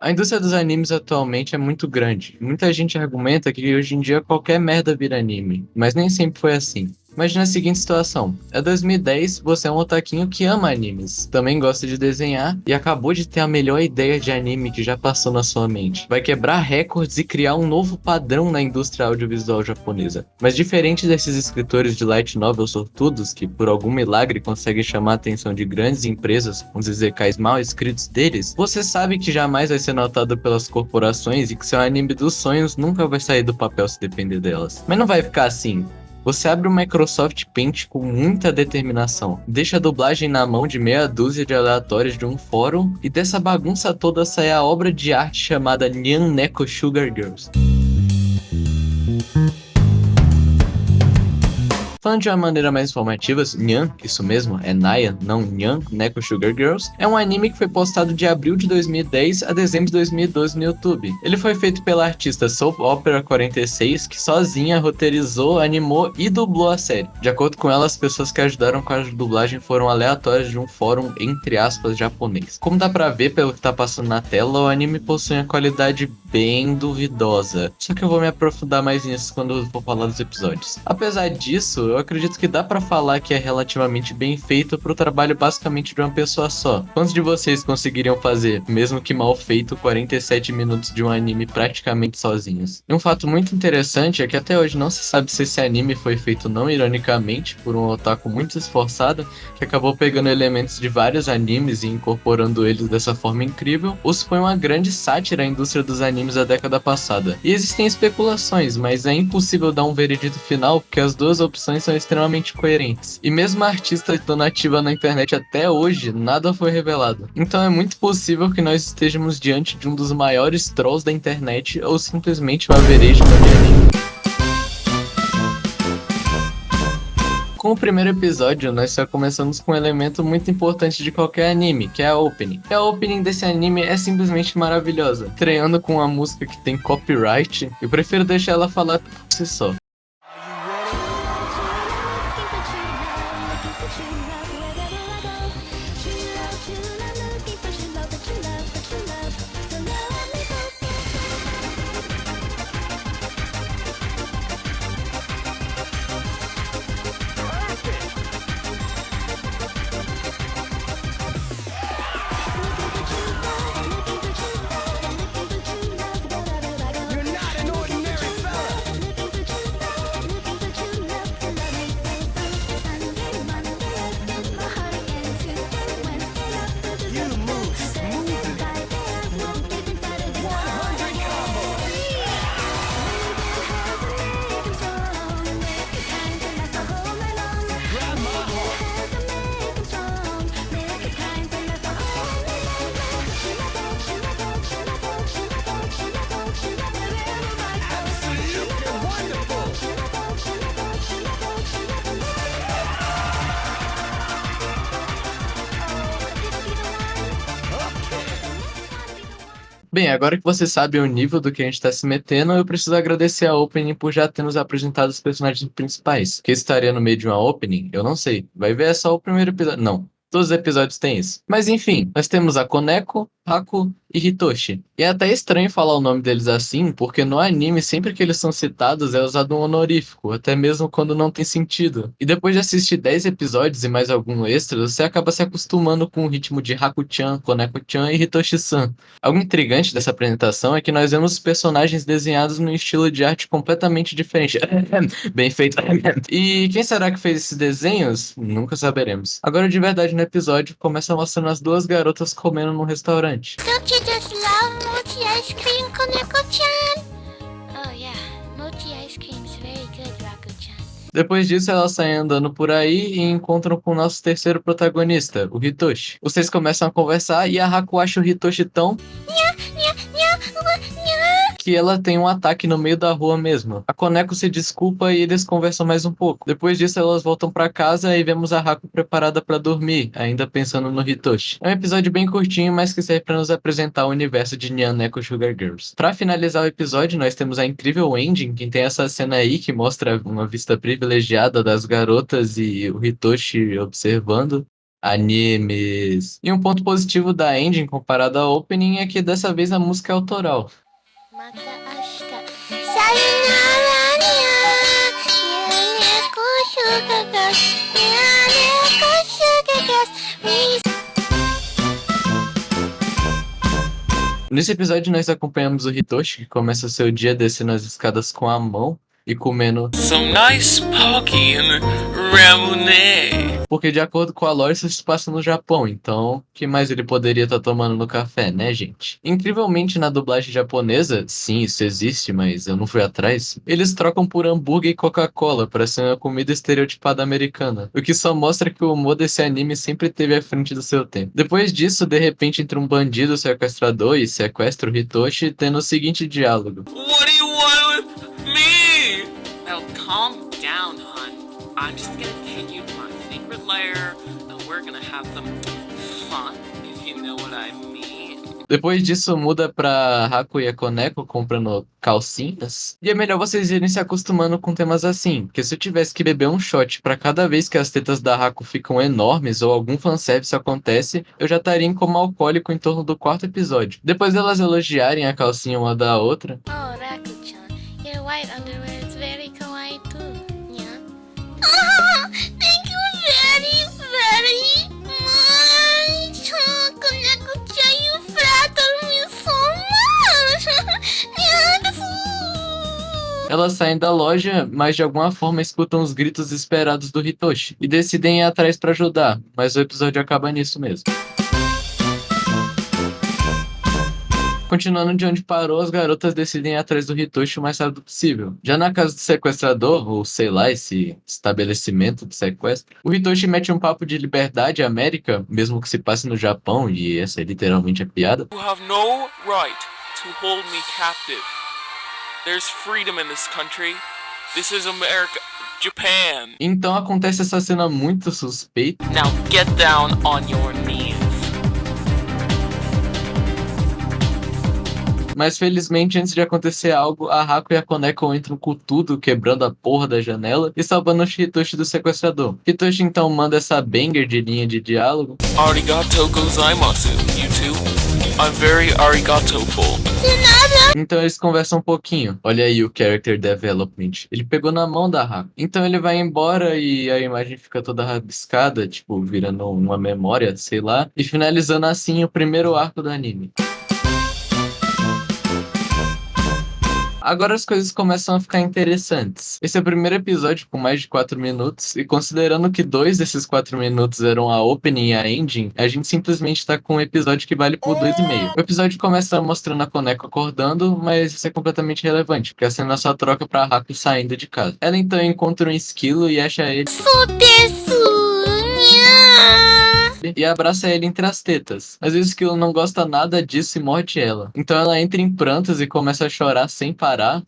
A indústria dos animes atualmente é muito grande. Muita gente argumenta que hoje em dia qualquer merda vira anime, mas nem sempre foi assim. Imagina a seguinte situação: é 2010, você é um otaquinho que ama animes, também gosta de desenhar e acabou de ter a melhor ideia de anime que já passou na sua mente. Vai quebrar recordes e criar um novo padrão na indústria audiovisual japonesa. Mas diferente desses escritores de light novel sortudos que por algum milagre conseguem chamar a atenção de grandes empresas com os isekais mal escritos deles, você sabe que jamais vai ser notado pelas corporações e que seu anime dos sonhos nunca vai sair do papel se depender delas. Mas não vai ficar assim. Você abre o Microsoft Paint com muita determinação, deixa a dublagem na mão de meia dúzia de aleatórios de um fórum e dessa bagunça toda sai a obra de arte chamada Nyan Neko Sugar Girls. Falando de uma maneira mais informativa, Nyan, isso mesmo, é Naya, não Nyan, Neko Sugar Girls, é um anime que foi postado de abril de 2010 a dezembro de 2012 no YouTube. Ele foi feito pela artista Soap Opera 46, que sozinha roteirizou, animou e dublou a série. De acordo com ela, as pessoas que ajudaram com a dublagem foram aleatórias de um fórum, entre aspas, japonês. Como dá pra ver pelo que tá passando na tela, o anime possui uma qualidade bem duvidosa. Só que eu vou me aprofundar mais nisso quando eu for falar dos episódios. Apesar disso, eu acredito que dá pra falar que é relativamente bem feito pro trabalho basicamente de uma pessoa só. Quantos de vocês conseguiriam fazer, mesmo que mal feito, 47 minutos de um anime praticamente sozinhos? E um fato muito interessante é que até hoje não se sabe se esse anime foi feito não ironicamente por um otaku muito esforçado que acabou pegando elementos de vários animes e incorporando eles dessa forma incrível, ou se foi uma grande sátira à indústria dos animes da década passada. E existem especulações, mas é impossível dar um veredito final porque as duas opções são extremamente coerentes. E mesmo a artista estando ativa na internet até hoje, nada foi revelado. Então é muito possível que nós estejamos diante de um dos maiores trolls da internet ou simplesmente uma verídica de anime. Com o primeiro episódio, nós só começamos com um elemento muito importante de qualquer anime, que é a opening. E a opening desse anime é simplesmente maravilhosa, estreando com uma música que tem copyright. Eu prefiro deixar ela falar por si só. Bem, agora que você sabe o nível do que a gente tá se metendo, eu preciso agradecer a Opening por já ter nos apresentado os personagens principais. Que estaria no meio de uma Opening? Eu não sei. Vai ver, é só o primeiro episódio. Não. Todos os episódios têm isso. Mas enfim, nós temos a Koneko, Haku e Hitoshi. E é até estranho falar o nome deles assim, porque no anime, sempre que eles são citados, é usado um honorífico, até mesmo quando não tem sentido. E depois de assistir 10 episódios e mais algum extra, você acaba se acostumando com o ritmo de Haku-chan, Koneko-chan e Hitoshi-san. Algo intrigante dessa apresentação é que nós vemos os personagens desenhados num estilo de arte completamente diferente. Bem feito. E quem será que fez esses desenhos? Nunca saberemos. Agora, de verdade, no episódio, começa mostrando as duas garotas comendo num restaurante. Don't you just love mochi ice cream, Koneko-chan? Oh yeah, mochi ice cream is very good, Raku-chan. Depois disso, elas saem andando por aí e encontram com o nosso terceiro protagonista, o Hitoshi. Vocês começam a conversar e a Haku acha o Hitoshi tão que ela tem um ataque no meio da rua mesmo. A Koneko se desculpa e eles conversam mais um pouco. Depois disso, elas voltam pra casa e vemos a Haku preparada pra dormir, ainda pensando no Hitoshi. É um episódio bem curtinho, mas que serve pra nos apresentar o universo de Nyan Neko Sugar Girls. Pra finalizar o episódio, nós temos a incrível ending, que tem essa cena aí que mostra uma vista privilegiada das garotas e o Hitoshi observando. animes. E um ponto positivo da engine comparado ao opening é que dessa vez a música é autoral. また明日さよならにゃ猫シュガーガス猫シュガーガス Nesse episódio nós acompanhamos o Hitoshi, que começa seu dia descendo as escadas com a mão e comendo some nice pocky and ramonade. porque de acordo com a lore isso se passa no Japão, então o que mais ele poderia estar tomando no café, né, gente? Incrivelmente na dublagem japonesa, sim, isso existe, mas eu não fui atrás, eles trocam por hambúrguer e Coca-Cola para ser uma comida estereotipada americana, o que só mostra que o humor desse anime sempre esteve à frente do seu tempo. Depois disso, de repente entra um bandido sequestrador e sequestra o Hitoshi, tendo o seguinte diálogo. What do you want with me? Now calm down, hun. I'm just gonna take you to my secret lair and we're gonna have some fun, if you know what I mean. Depois disso, muda pra Haku e a Koneko comprando calcinhas. E é melhor vocês irem se acostumando com temas assim, porque se eu tivesse que beber um shot pra cada vez que as tetas da Haku ficam enormes ou algum fanservice acontece, eu já estaria em coma alcoólico em torno do 4º episódio. Depois delas elogiarem a calcinha uma da outra, Oh, Raku-chan, your white underwear is very kawaii too, yeah? Oh, thank you very, very much! Koneko-chan, you flatter me so much! elas saem da loja, mas de alguma forma escutam os gritos esperados do Hitoshi e decidem ir atrás pra ajudar, mas o episódio acaba nisso mesmo. Continuando de onde parou, as garotas decidem ir atrás do Hitoshi o mais rápido possível. Já na casa do sequestrador, ou sei lá, esse estabelecimento de sequestro, o Hitoshi mete um papo de liberdade América, mesmo que se passe no Japão, e essa é literalmente a piada. You have no right to hold me captive. There's freedom in this country. This is America, Japan. Então acontece essa cena muito suspeita, Now get down on your knees. mas felizmente antes de acontecer algo, a Haku e a Koneko entram com tudo, quebrando a porra da janela e salvando o Hitoshi do sequestrador. Hitoshi então manda essa banger de linha de diálogo. Arigato gozaimasu, you two. I'm very arigato-ful. Então eles conversam um pouquinho. Olha aí o character development. Ele pegou na mão da Haku. Então ele vai embora e a imagem fica toda rabiscada, tipo, virando uma memória, sei lá. E finalizando assim o primeiro arco do anime. Agora as coisas começam a ficar interessantes. Esse é o primeiro episódio com mais de 4 minutos, e considerando que 2 desses 4 minutos eram a opening e a ending, a gente simplesmente tá com um episódio que vale por 2,5. O episódio começa mostrando a Koneko acordando, mas isso é completamente irrelevante, porque a cena só troca pra Haku saindo de casa. Ela então encontra um esquilo e acha ele e abraça ele entre as tetas. Mas o esquilo não gosta nada disso e morde ela. Então ela entra em prantos e começa a chorar sem parar.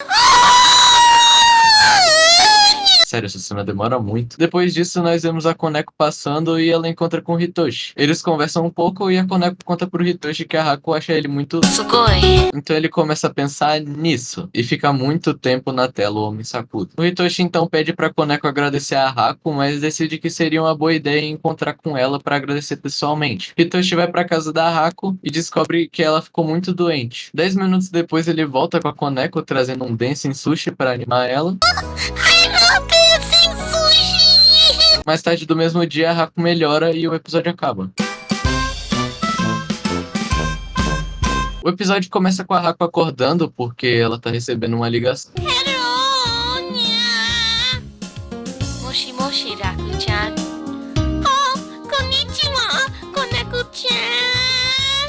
Sério, essa cena demora muito. Depois disso, nós vemos a Koneko passando e ela encontra com o Hitoshi. Eles conversam um pouco e a Koneko conta pro Hitoshi que a Haku acha ele muito sugoi. Então ele começa a pensar nisso e fica muito tempo na tela o homem sacudo. O Hitoshi então pede pra Koneko agradecer a Haku, mas decide que seria uma boa ideia encontrar com ela pra agradecer pessoalmente. Hitoshi vai pra casa da Haku e descobre que ela ficou muito doente. 10 minutos depois ele volta com a Koneko trazendo um dancing sushi pra animar ela. Mais tarde do mesmo dia, a Haku melhora e o episódio acaba. O episódio começa com a Haku acordando porque ela tá recebendo uma ligação. Hello, nya. Moshi moshi, Raku-chan. Oh, konnichiwa, Koneko-chan.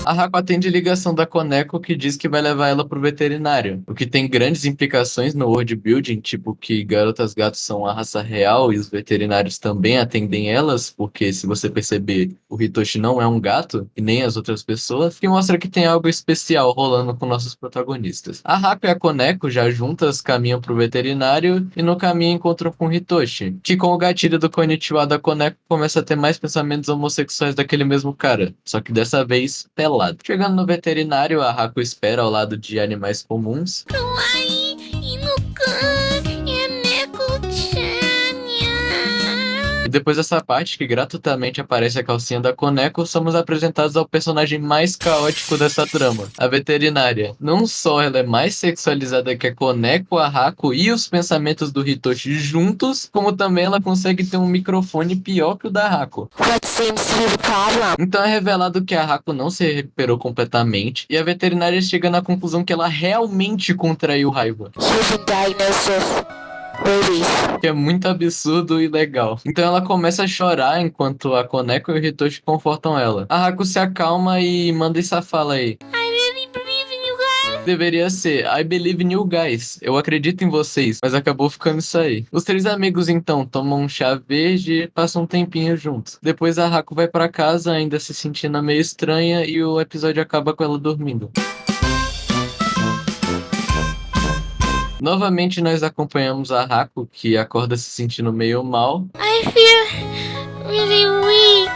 A Haku atende a ligação da Koneko que diz que vai levar ela pro veterinário, o que tem grandes implicações no world building, tipo que garotas gatos são a raça real e os veterinários também atendem elas, porque se você perceber, o Hitoshi não é um gato e nem as outras pessoas, que mostra que tem algo especial rolando com nossos protagonistas. A Haku e a Koneko já juntas caminham pro veterinário e no caminho encontram com o Hitoshi, que com o gatilho do Konnichiwa da Koneko começa a ter mais pensamentos homossexuais daquele mesmo cara, só que dessa vez pelado. Chegando no veterinário, a Haku espera ao lado de animais comuns. depois dessa parte, que gratuitamente aparece a calcinha da Koneko, somos apresentados ao personagem mais caótico dessa trama, a veterinária. Não só ela é mais sexualizada que a Koneko, a Haku e os pensamentos do Hitoshi juntos, como também ela consegue ter um microfone pior que o da Haku. What seems to be the problem? Então é revelado que a Haku não se recuperou completamente, e a veterinária chega na conclusão que ela realmente contraiu raiva. You've been diagnosed with rabies. Que é muito absurdo e legal. Então ela começa a chorar enquanto a Koneko e o Hitoshi confortam ela. A Haku se acalma e manda essa fala aí. I really believe in you guys. Deveria ser I believe in you guys. Eu acredito em vocês. Mas acabou ficando isso aí. Os três amigos então tomam um chá verde e passam um tempinho juntos. Depois a Haku vai pra casa ainda se sentindo meio estranha e o episódio acaba com ela dormindo. Novamente nós acompanhamos a Haku, que acorda se sentindo meio mal. I feel really weak.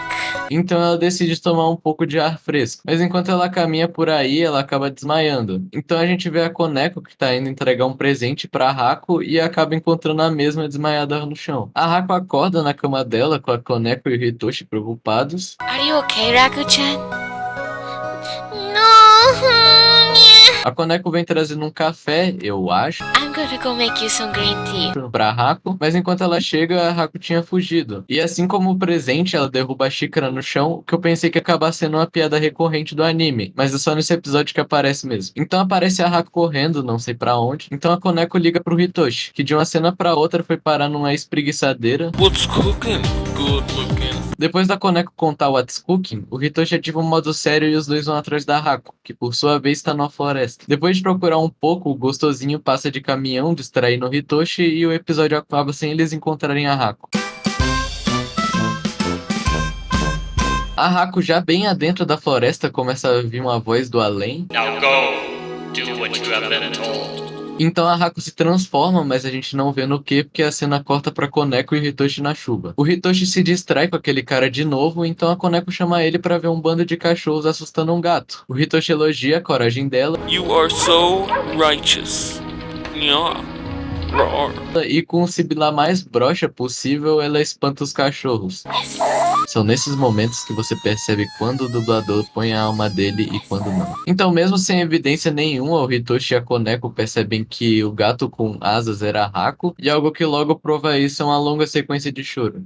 Então ela decide tomar um pouco de ar fresco. Mas enquanto ela caminha por aí, ela acaba desmaiando. Então a gente vê a Koneko que tá indo entregar um presente pra Haku e acaba encontrando a mesma desmaiada no chão. A Haku acorda na cama dela com a Koneko e o Hitoshi preocupados. Are you okay, Raku-chan? No. A Koneko vem trazendo um café, eu acho, I'm gonna go make you some green tea. pra Haku, mas enquanto ela chega, a Haku tinha fugido. E assim como o presente, ela derruba a xícara no chão, que eu pensei que ia acabar sendo uma piada recorrente do anime, mas é só nesse episódio que aparece mesmo. Então aparece a Haku correndo, não sei pra onde. Então a Koneko liga pro Hitoshi, que de uma cena pra outra foi parar numa espreguiçadeira. What's cooking? Good looking. Depois da Koneko contar What's Cooking, o Hitoshi ativa um modo sério e os dois vão atrás da Haku, que por sua vez está numa floresta. Depois de procurar um pouco, o gostosinho passa de caminhão, distraindo o Hitoshi, e o episódio acaba sem eles encontrarem a Haku. A Haku, já bem adentro da floresta, começa a ouvir uma voz do além. Now go. Do what you have been told. Então a Haku se transforma, mas a gente não vê no que, porque a cena corta pra Koneko e o Hitoshi na chuva. O Hitoshi se distrai com aquele cara de novo, então a Koneko chama ele pra ver um bando de cachorros assustando um gato. O Hitoshi elogia a coragem dela You are so righteous. Yeah. Roar. e com o sibilar mais broxa possível, ela espanta os cachorros. São nesses momentos que você percebe quando o dublador põe a alma dele e quando não. Então, mesmo sem evidência nenhuma, o Hitoshi e a Koneko percebem que o gato com asas era a Haku, e algo que logo prova isso é uma longa sequência de choro.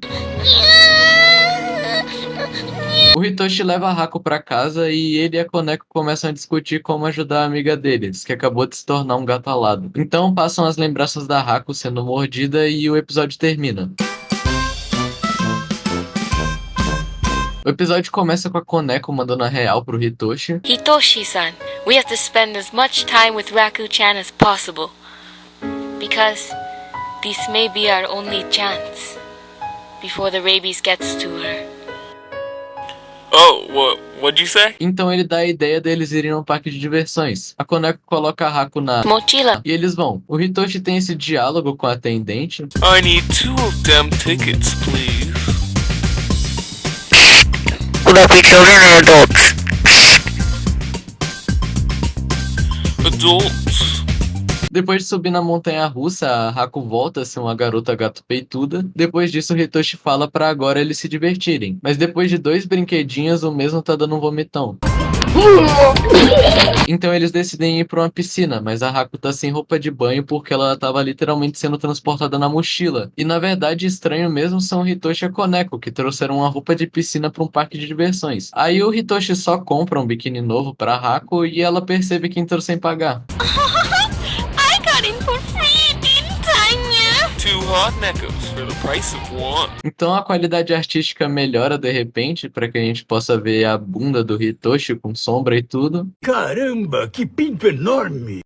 O Hitoshi leva a Haku pra casa e ele e a Koneko começam a discutir como ajudar a amiga deles, que acabou de se tornar um gato alado. Então passam as lembranças da Haku sendo mordida e o episódio termina. O episódio começa com a Koneko mandando a real pro Hitoshi. Hitoshi-san, we have to spend as much time with Raku-chan as possible. Because this may be our only chance before the rabies gets to her. Oh, what'd you say? Então ele dá a ideia deles irem num parque de diversões. A Koneko coloca a Haku na... Mochila. E eles vão. O Hitoshi tem esse diálogo com a atendente. I need 2 of them tickets, please. Will that be children or adults? Adults. Depois de subir na montanha-russa, a Haku volta a ser uma garota gato peituda. Depois disso, o Hitoshi fala pra agora eles se divertirem. Mas depois de 2 brinquedinhos, o mesmo tá dando um vomitão. Então eles decidem ir pra uma piscina, mas a Haku tá sem roupa de banho porque ela tava literalmente sendo transportada na mochila. E na verdade, estranho mesmo são o Hitoshi e a Koneko, que trouxeram uma roupa de piscina pra um parque de diversões. Aí o Hitoshi só compra um biquíni novo pra Haku e ela percebe que entrou sem pagar. I got in for free, didn't I, Nya? 2 hot neckos for the price of 1. Então a qualidade artística melhora de repente para que a gente possa ver a bunda do Hitoshi com sombra e tudo. Caramba, que pinto enorme!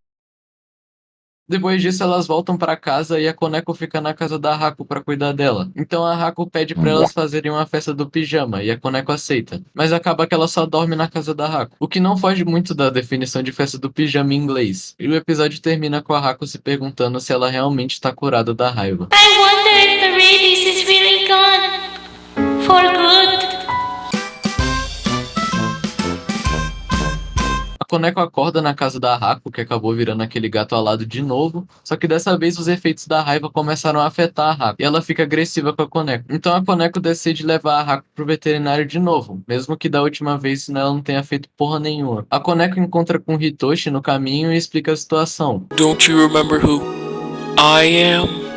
Depois disso elas voltam para casa e a Koneko fica na casa da Haku para cuidar dela. Então a Haku pede para elas fazerem uma festa do pijama e a Koneko aceita. Mas acaba que ela só dorme na casa da Haku, o que não foge muito da definição de festa do pijama em inglês. E o episódio termina com a Haku se perguntando se ela realmente está curada da raiva. I wonder if the rabies is really gone. For good. A Koneko acorda na casa da Haku, que acabou virando aquele gato alado de novo, só que dessa vez os efeitos da raiva começaram a afetar a Haku, e ela fica agressiva com a Koneko. Então a Koneko decide levar a Haku pro veterinário de novo, mesmo que da última vez ela não tenha feito porra nenhuma. A Koneko encontra com Hitoshi no caminho e explica a situação. Don't you remember who I am?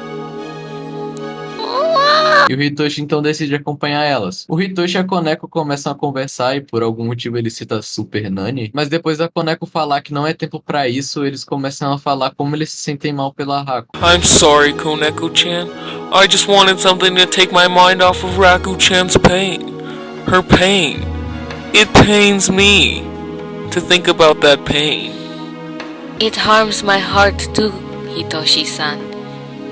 E o Hitoshi então decide acompanhar elas. O Hitoshi e a Koneko começam a conversar e por algum motivo ele cita Super Nani, mas depois da Koneko falar que não é tempo pra isso, eles começam a falar como eles se sentem mal pela Haku. I'm sorry, Koneko-chan. I just wanted something to take my mind off of Raku-chan's pain. Her pain. It pains me to think about that pain. It harms my heart too, Hitoshi-san.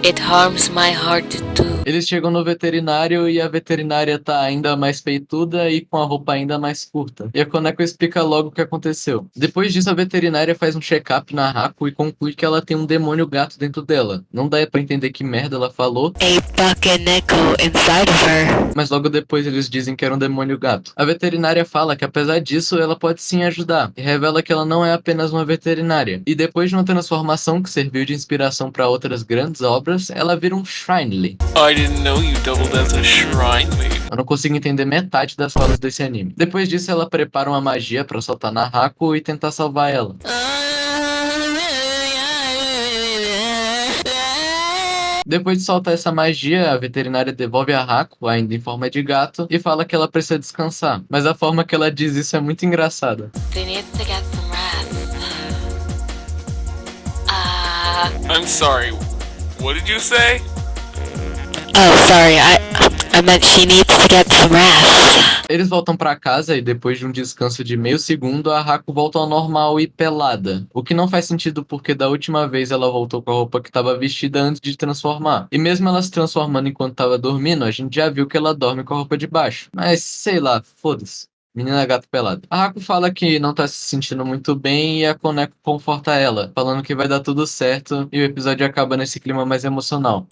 It harms my heart too. Eles chegam no veterinário e a veterinária tá ainda mais peituda e com a roupa ainda mais curta. E a Koneko explica logo o que aconteceu. Depois disso, a veterinária faz um check-up na Haku e conclui que ela tem um demônio gato dentro dela. Não dá pra entender que merda ela falou, A Bakeneko inside of her. mas logo depois eles dizem que era um demônio gato. A veterinária fala que apesar disso, ela pode sim ajudar, e revela que ela não é apenas uma veterinária. E depois de uma transformação que serviu de inspiração para outras grandes obras, ela vira um Shrinely. I didn't know you doubled as a shrine maid. Eu não consigo entender metade das falas desse anime. Depois disso, ela prepara uma magia pra soltar na Haku e tentar salvar ela. Depois de soltar essa magia, a veterinária devolve a Haku, ainda em forma de gato, e fala que ela precisa descansar. Mas a forma que ela diz isso é muito engraçada. They need to get some rest. I'm sorry. What did you say? Oh, sorry. I meant she needs to get some rest. Eles voltam pra casa e depois de um descanso de meio segundo, a Haku volta ao normal e pelada. O que não faz sentido porque da última vez ela voltou com a roupa que estava vestida antes de transformar. E mesmo ela se transformando enquanto estava dormindo, a gente já viu que ela dorme com a roupa de baixo. Mas sei lá, foda-se. Menina gato pelada. A Haku fala que não tá se sentindo muito bem e a Koneko conforta ela, falando que vai dar tudo certo e o episódio acaba nesse clima mais emocional.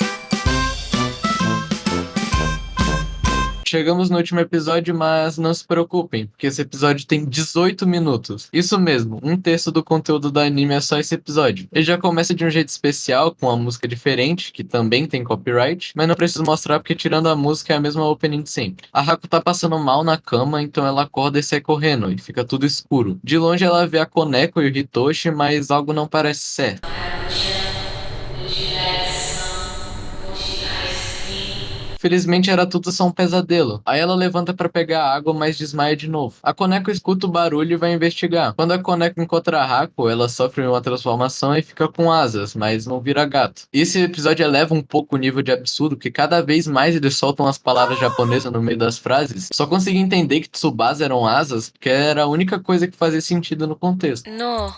Chegamos no último episódio, mas não se preocupem, porque esse episódio tem 18 minutos. Isso mesmo, um terço do conteúdo do anime é só esse episódio. Ele já começa de um jeito especial, com uma música diferente, que também tem copyright, mas não preciso mostrar porque tirando a música é a mesma opening de sempre. A Haku tá passando mal na cama, então ela acorda e sai correndo, e fica tudo escuro. De longe ela vê a Koneko e o Hitoshi, mas algo não parece certo. Felizmente era tudo só um pesadelo. Aí ela levanta pra pegar água, mas desmaia de novo. A Koneko escuta o barulho e vai investigar. Quando a Koneko encontra a Haku, ela sofre uma transformação e fica com asas, mas não vira gato. E esse episódio eleva um pouco o nível de absurdo, que cada vez mais eles soltam as palavras japonesas no meio das frases. Só consegui entender que Tsubasa eram asas, porque era a única coisa que fazia sentido no contexto. No.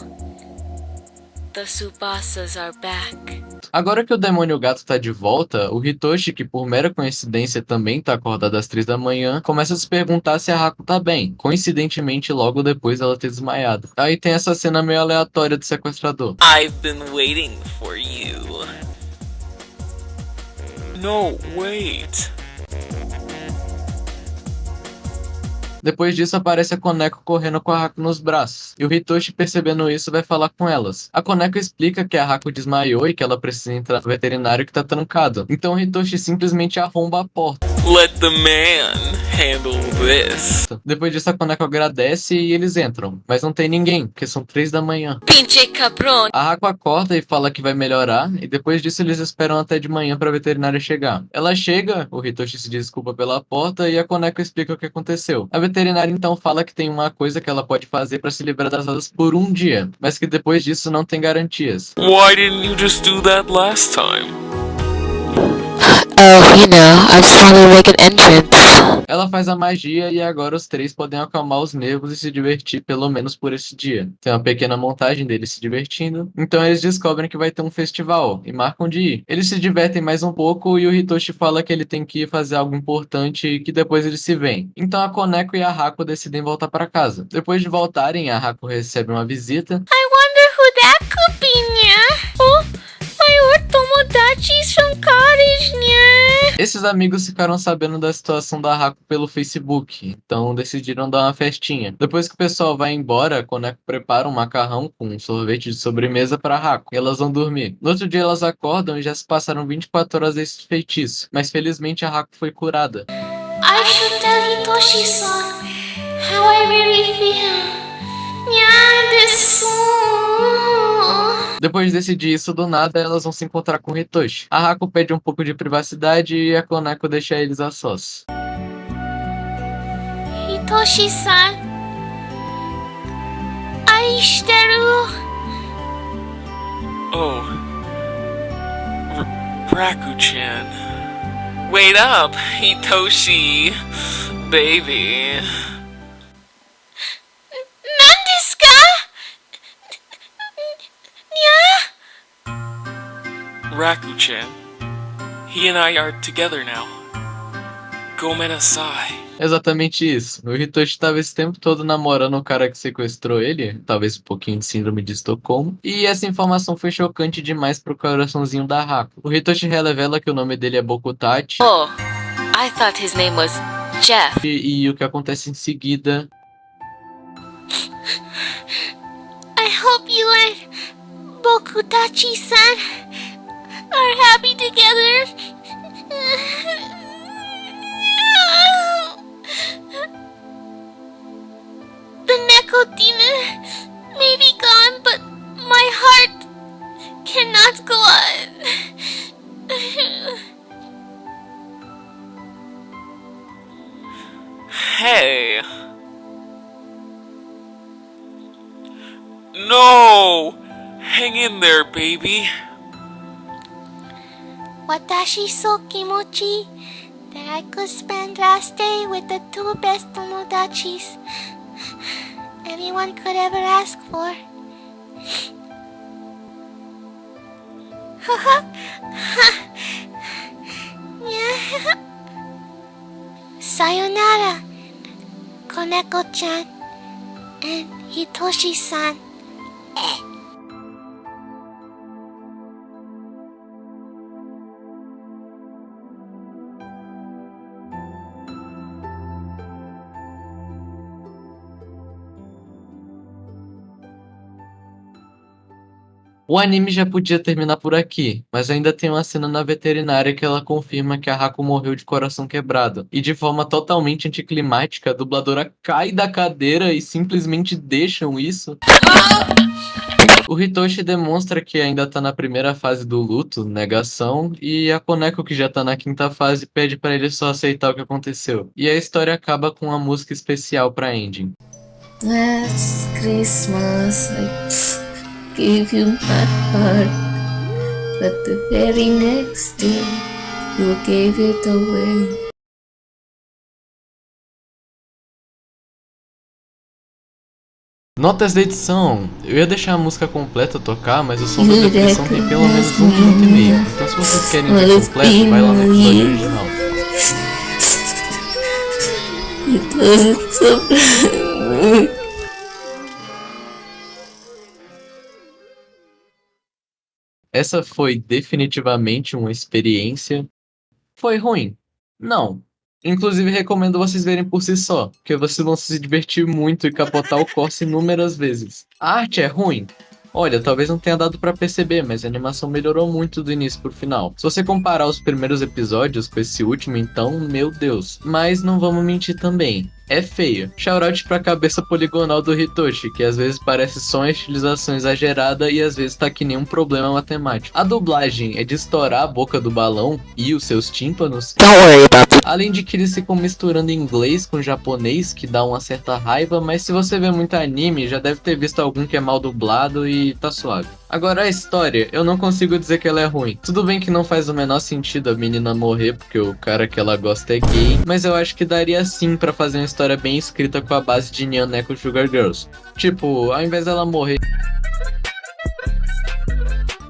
The Tsubasas are back. Agora que o demônio gato tá de volta, o Hitoshi, que por mera coincidência também tá acordado às 3 da manhã, começa a se perguntar se a Haku tá bem. Coincidentemente, logo depois dela ter desmaiado. Aí tem essa cena meio aleatória do sequestrador. I've been waiting for you. No, wait. Depois disso aparece a Koneko correndo com a Haku nos braços, e o Hitoshi, percebendo isso, vai falar com elas. A Koneko explica que a Haku desmaiou e que ela precisa entrar no veterinário que tá trancado. Então o Hitoshi simplesmente arromba a porta. Let the man handle this. Depois disso a Koneko agradece e eles entram, mas não tem ninguém, porque são 3 da manhã. Pinche cabrón. A Haku acorda e fala que vai melhorar, e depois disso eles esperam até de manhã pra veterinária chegar. Ela chega, o Hitoshi se desculpa pela porta e a Koneko explica o que aconteceu. A veterinária então fala que tem uma coisa que ela pode fazer pra se livrar das asas por um dia, mas que depois disso não tem garantias. Why didn't you just do that last time? Oh, you know, I just wanted to make an entrance. Ela faz a magia e agora os 3 podem acalmar os nervos e se divertir pelo menos por esse dia. Tem uma pequena montagem deles se divertindo, então eles descobrem que vai ter um festival e marcam de ir. Eles se divertem mais um pouco e o Hitoshi fala que ele tem que ir fazer algo importante e que depois eles se veem. Então a Koneko e a Haku decidem voltar para casa. Depois de voltarem, a Haku recebe uma visita. I wonder who that could be, nya? Oh, my old Tomodachi from college, nya? Esses amigos ficaram sabendo da situação da Haku pelo Facebook, então decidiram dar uma festinha. Depois que o pessoal vai embora, a Koneko prepara um macarrão com um sorvete de sobremesa para Haku, e elas vão dormir. No outro dia elas acordam e já se passaram 24 horas desse feitiço, mas felizmente a Haku foi curada. I should tell Hitoshi-san how I really feel. Yeah, this song. Depois de decidir isso do nada, elas vão se encontrar com Hitoshi. A Haku pede um pouco de privacidade e a Koneko deixa eles a sós. Hitoshi-san, aishiteru. Oh. Raku-chan. Wait up, Hitoshi. Baby. 何ですか? Raku-chan. He and I are together now. Gomenasai. Exatamente isso. O Hitoshi estava esse tempo todo namorando o cara que sequestrou ele, talvez um pouquinho de síndrome de Estocolmo, e essa informação foi chocante demais pro coraçãozinho da Haku. O Hitoshi revela que o nome dele é Bokutachi, Oh, I thought his name was Jeff. e o que acontece em seguida. I hope you and Bokutachi-san are happy together. The Neko demon may be gone, but my heart cannot go on. Hey. No! Hang in there, baby. Watashi so kimochi that I could spend last day with the two best tomodachis anyone could ever ask for. Sayonara, Koneko-chan and Hitoshi-san. O anime já podia terminar por aqui, mas ainda tem uma cena na veterinária que ela confirma que a Haku morreu de coração quebrado. E de forma totalmente anticlimática, a dubladora cai da cadeira e simplesmente deixam isso. O Hitoshi demonstra que ainda tá na primeira fase do luto, negação, e a Koneko, que já tá na quinta fase, pede pra ele só aceitar o que aconteceu. E a história acaba com uma música especial pra ending. Last Christmas I gave you my heart, but the very next day you gave it away. Notas da edição. Eu ia deixar a música completa tocar, mas o som da descrição tem pelo menos 1 minuto e meio. Então se vocês querem ver completo, vai lá no episódio original. Essa foi definitivamente uma experiência. Foi ruim? Não. Inclusive recomendo vocês verem por si só, porque vocês vão se divertir muito e capotar o Corsa inúmeras vezes. A arte é ruim? Olha, talvez não tenha dado pra perceber, mas a animação melhorou muito do início pro final. Se você comparar os primeiros episódios com esse último, então, meu Deus. Mas não vamos mentir também. É feio. Shoutout pra cabeça poligonal do Hitoshi, que às vezes parece só uma estilização exagerada e às vezes tá que nem um problema matemático. A dublagem é de estourar a boca do balão e os seus tímpanos. Além de que eles ficam misturando inglês com japonês, que dá uma certa raiva, mas se você vê muito anime, já deve ter visto algum que é mal dublado e tá suave. Agora a história, eu não consigo dizer que ela é ruim. Tudo bem que não faz o menor sentido a menina morrer porque o cara que ela gosta é gay, mas eu acho que daria sim pra fazer uma história bem escrita com a base de Nyan Neko Sugar Girls. Tipo, ao invés dela morrer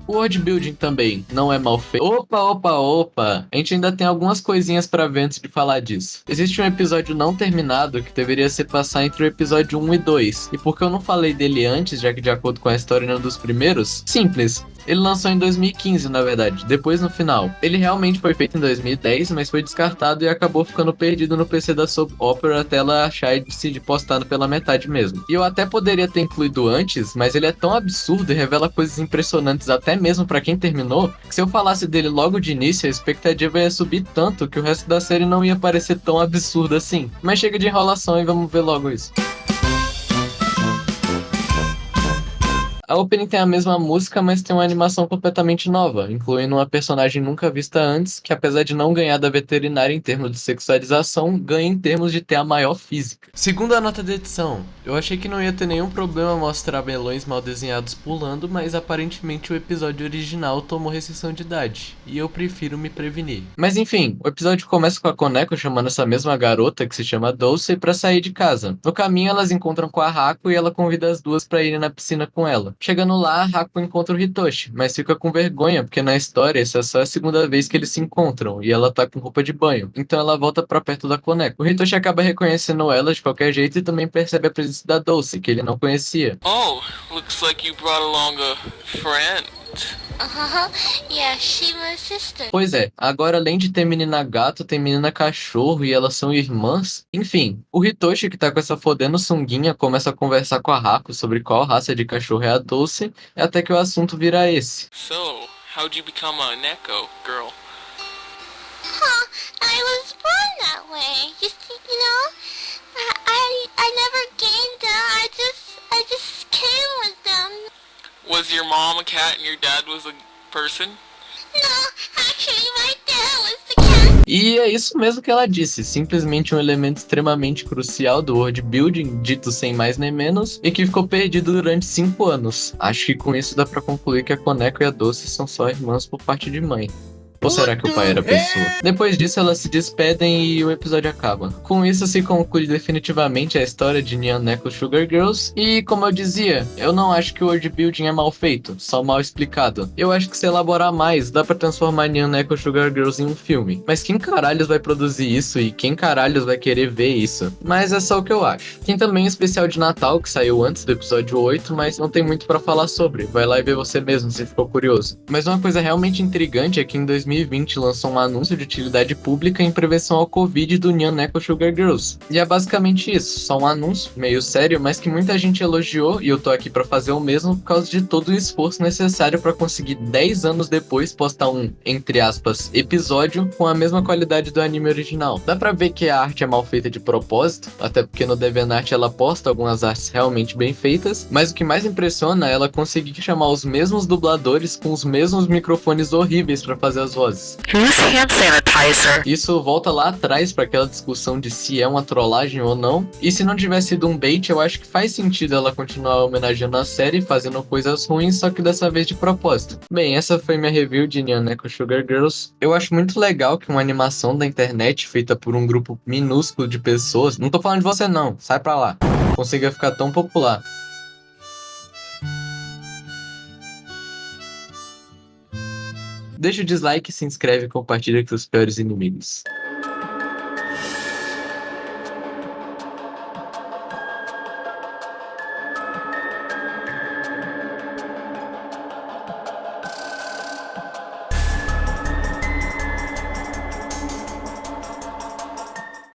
O world building também não é mal feito. Opa! A gente ainda tem algumas coisinhas pra ver antes de falar disso. Existe um episódio não terminado que deveria se passar entre o episódio 1 e 2. E por que eu não falei dele antes, já que de acordo com a história não é um dos primeiros? Simples. Ele lançou em 2015, na verdade, depois no final. Ele realmente foi feito em 2010, mas foi descartado e acabou ficando perdido no PC da Soap Opera até ela achar e decidir postar pela metade mesmo. E eu até poderia ter incluído antes, mas ele é tão absurdo e revela coisas impressionantes até mesmo pra quem terminou, que se eu falasse dele logo de início, a expectativa ia subir tanto que o resto da série não ia parecer tão absurdo assim. Mas chega de enrolação e vamos ver logo isso. A opening tem a mesma música, mas tem uma animação completamente nova, incluindo uma personagem nunca vista antes, que apesar de não ganhar da veterinária em termos de sexualização, ganha em termos de ter a maior física. Segundo a nota da edição, eu achei que não ia ter nenhum problema mostrar melões mal desenhados pulando, mas aparentemente o episódio original tomou restrição de idade, e eu prefiro me prevenir. Mas enfim, o episódio começa com a Koneko chamando essa mesma garota, que se chama Dulce, pra sair de casa. No caminho elas encontram com a Haku e ela convida as duas pra irem na piscina com ela. Chegando lá, Haku encontra o Hitoshi, mas fica com vergonha, porque na história essa é só a segunda vez que eles se encontram, e ela tá com roupa de banho, então ela volta pra perto da Koneko. O Hitoshi acaba reconhecendo ela de qualquer jeito e também percebe a presença da Dulce, que ele não conhecia. Oh, looks like you brought along a friend. Yeah, she's my sister. Pois é, agora além de ter menina gato, tem menina cachorro e elas são irmãs. Enfim, o Hitoshi, que tá com essa fodendo sunguinha, começa a conversar com a Haku sobre qual raça de cachorro é a Dulce, até que o assunto vira esse. So, how'd you become a Neko girl? I was born that way. You know, I never gained them. I just came with them. Was your mom a cat and your dad was a person? No, actually, my dad was the cat. E é isso mesmo que ela disse, simplesmente um elemento extremamente crucial do world building, dito sem mais nem menos, e que ficou perdido durante 5 anos. Acho que com isso dá pra concluir que a Koneko e a Dulce são só irmãs por parte de mãe. Ou será que o pai era pessoa? Depois disso, elas se despedem e o episódio acaba. Com isso, se conclui definitivamente a história de Nyan Neko Sugar Girls. E, como eu dizia, eu não acho que o world building é mal feito, só mal explicado. Eu acho que se elaborar mais, dá pra transformar Nyan Neko Sugar Girls em um filme. Mas quem caralhos vai produzir isso e quem caralhos vai querer ver isso? Mas é só o que eu acho. Tem também um especial de Natal que saiu antes do episódio 8, mas não tem muito pra falar sobre. Vai lá e vê você mesmo se ficou curioso. Mas uma coisa realmente intrigante é que em 2020 lançou um anúncio de utilidade pública em prevenção ao Covid do Nyan Neko Sugar Girls. E é basicamente isso, só um anúncio, meio sério, mas que muita gente elogiou e eu tô aqui pra fazer o mesmo por causa de todo o esforço necessário pra conseguir 10 anos depois postar um, entre aspas, episódio com a mesma qualidade do anime original. Dá pra ver que a arte é mal feita de propósito, até porque no DeviantArt ela posta algumas artes realmente bem feitas, mas o que mais impressiona é ela conseguir chamar os mesmos dubladores com os mesmos microfones horríveis pra fazer as vozes. Use hand sanitizer. Isso volta lá atrás para aquela discussão de se é uma trollagem ou não. E se não tivesse sido um bait, eu acho que faz sentido ela continuar homenageando a série, fazendo coisas ruins, só que dessa vez de propósito. Bem, essa foi minha review de Nyan Neko Sugar Girls. Eu acho muito legal que uma animação da internet feita por um grupo minúsculo de pessoas, não tô falando de você não, sai pra lá, consiga ficar tão popular. Deixa o dislike, se inscreve e compartilha com seus piores inimigos.